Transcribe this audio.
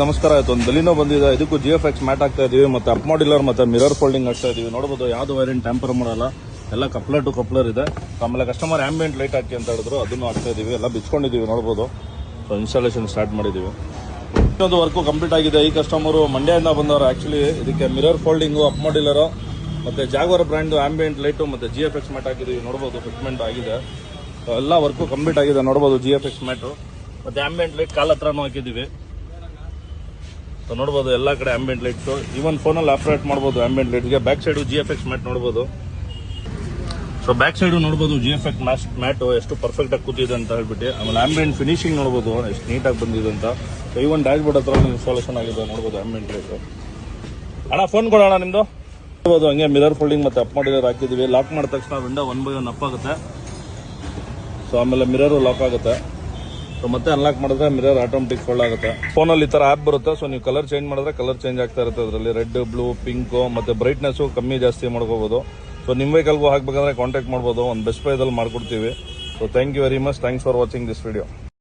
ನಮಸ್ಕಾರ. ಆಯ್ತು, ಒಂದು ಬಲಿನೋ ಬಂದಿದೆ. ಇದಕ್ಕೂ GFX ಮ್ಯಾಟ್ ಆಗ್ತಾ ಇದೀವಿ, ಮತ್ತೆ ಅಪ್ ಮಾಡಿಲ್ಲರ್ ಮತ್ತೆ ಮಿರರ್ ಫೋಲ್ಡಿಂಗ್ ಆಗ್ತಾ ಇದೀವಿ. ನೋಡಬಹುದು ಯಾವ್ದು ವೈರಿಂಗ್ ಟ್ಯಾಂಪರ್ ಮಾಡಲ್ಲ, ಎಲ್ಲ ಕಪ್ಲರ್ ಟು ಕಪ್ಲರ್ ಇದೆ. ಆಮೇಲೆ ಕಸ್ಟಮರ್ ಆಂಬಿಯಂಟ್ ಲೈಟ್ ಹಾಕಿ ಅಂತ ಹೇಳಿದ್ರು, ಅದನ್ನು ಹಾಕ್ತಾ ಇದೀವಿ. ಎಲ್ಲ ಬಿಚ್ಕೊಂಡಿದೀವಿ ನೋಡಬಹುದು. ಸೊ ಇನ್ಸ್ಟಾಲೇಷನ್ ಸ್ಟಾರ್ಟ್ ಮಾಡಿದೀವಿ. ಇನ್ನೊಂದು ವರ್ಕು ಕಂಪ್ಲೀಟ್ ಆಗಿದೆ. ಈ ಕಸ್ಟಮರು ಮಂಡ್ಯದಿಂದ ಬಂದವರು. ಆಕ್ಚುಲಿ ಇದಕ್ಕೆ ಮಿರರ್ ಫೋಲ್ಡಿಂಗು, ಅಪ್ ಮಾಡಿಲ್ಲರ್ ಮತ್ತೆ ಜಾಗ್ವಾರ್ ಬ್ರ್ಯಾಂಡ್ ಆಂಬಿಯಂಟ್ ಲೈಟು ಮತ್ತೆ GFX ಮ್ಯಾಟ್ ಹಾಕಿದೀವಿ. ನೋಡಬಹುದು ಫಿಟ್ಮೆಂಟ್ ಆಗಿದೆ. ಎಲ್ಲ ವರ್ಕು ಕಂಪ್ಲೀಟ್ ಆಗಿದೆ. ನೋಡಬಹುದು GFX ಮ್ಯಾಟು ಮತ್ತೆ ಆಂಬಿಯಂಟ್ ಲೈಟ್ ಕಾಲ್ ಹತ್ರನೂ ಹಾಕಿದೀವಿ. ನೋಡಬಹುದು ಎಲ್ಲ ಕಡೆ ಆಂಬಿಯಂಟ್ ಲೈಟ್ಸ್. ಈವನ್ ಫೋನಲ್ಲಿ ಆಪರೇಟ್ ಮಾಡಬಹುದು ಆಂಬಿಯಂಟ್ ಲೈಟ್ಗೆ. ಬ್ಯಾಕ್ ಸೈಡ್ GFX ಮ್ಯಾಟ್ ನೋಡಬಹುದು. ಸೊ ಬ್ಯಾಕ್ ಸೈಡ್ ನೋಡಬಹುದು GFX ಮ್ಯಾಟ್ ಎಷ್ಟು ಪರ್ಫೆಕ್ಟ್ ಆಗಿ ಕೂತಿದೆ ಅಂತ ಹೇಳ್ಬಿಟ್ಟು. ಆಮೇಲೆ ಆಂಬಿಯಂಟ್ ಫಿನಿಶಿಂಗ್ ನೋಡಬಹುದು ಎಷ್ಟು ನೀಟಾಗಿ ಬಂದಿದೆ ಅಂತ. ಈವನ್ ಡ್ಯಾಶ್ ಬೋರ್ಡ್ ಹತ್ರ ಇನ್ಸ್ಟಾಲೇಷನ್ ಆಗಿದೆ. ನೋಡಬಹುದು ಆಂಬಿಯಂಟ್ ಲೈಟ್. ಅಣ್ಣ ಫೋನ್ ಕೊಡೋಣ ನಿಮ್ದು. ನೋಡಬಹುದು ಹಂಗೆ ಮಿರರ್ ಫೋಲ್ಡಿಂಗ್ ಮತ್ತೆ ಅಪ್ ಮಾಡಿಲ್ಲರ್ ಹಾಕಿದೀವಿ. ಲಾಕ್ ಮಾಡಿದ ತಕ್ಷಣ ವಿಂಡೋ 1 by 1 ಅಪ್ ಆಗುತ್ತೆ. ಸೊ ಆಮೇಲೆ ಮಿರರ್ ಲಾಕ್ ಆಗುತ್ತೆ. ಸೊ ಮತ್ತೆ ಅನ್ಲಾಕ್ ಮಾಡಿದ್ರೆ ಮಿರರ್ ಆಟೋಮೆಟಿಕ್ ಫೋಲ್ಡ್ ಆಗುತ್ತೆ. ಫೋನಲ್ಲಿ ಈ ತರ ಆಪ್ ಬರುತ್ತೆ. ಸೊ ನೀವು ಕಲರ್ ಚೇಂಜ್ ಮಾಡಿದ್ರೆ ಕಲರ್ ಚೇಂಜ್ ಆಗ್ತಾ ಇರುತ್ತೆ. ಅದರಲ್ಲಿ ರೆಡ್, ಬ್ಲೂ, ಪಿಂಕ್ ಮತ್ತೆ ಬ್ರೈಟ್ನೆಸ್ ಕಮ್ಮಿ ಜಾಸ್ತಿ ಮಾಡ್ಕೋಬಹುದು. ಸೊ ನಿಮ್ಮ ವೆಹಿಕಲ್ಗೂ ಹಾಕ್ಬೇಕಂದ್ರೆ ಕಾಂಟ್ಯಾಕ್ಟ್ ಮಾಡ್ಬೋದು. ಒಂದು ಬೆಸ್ಟ್ ಪ್ರೈಸಲ್ಲಿ ಮಾಡ್ಕೊಡ್ತೀವಿ. So thank you very much. Thanks for watching this video.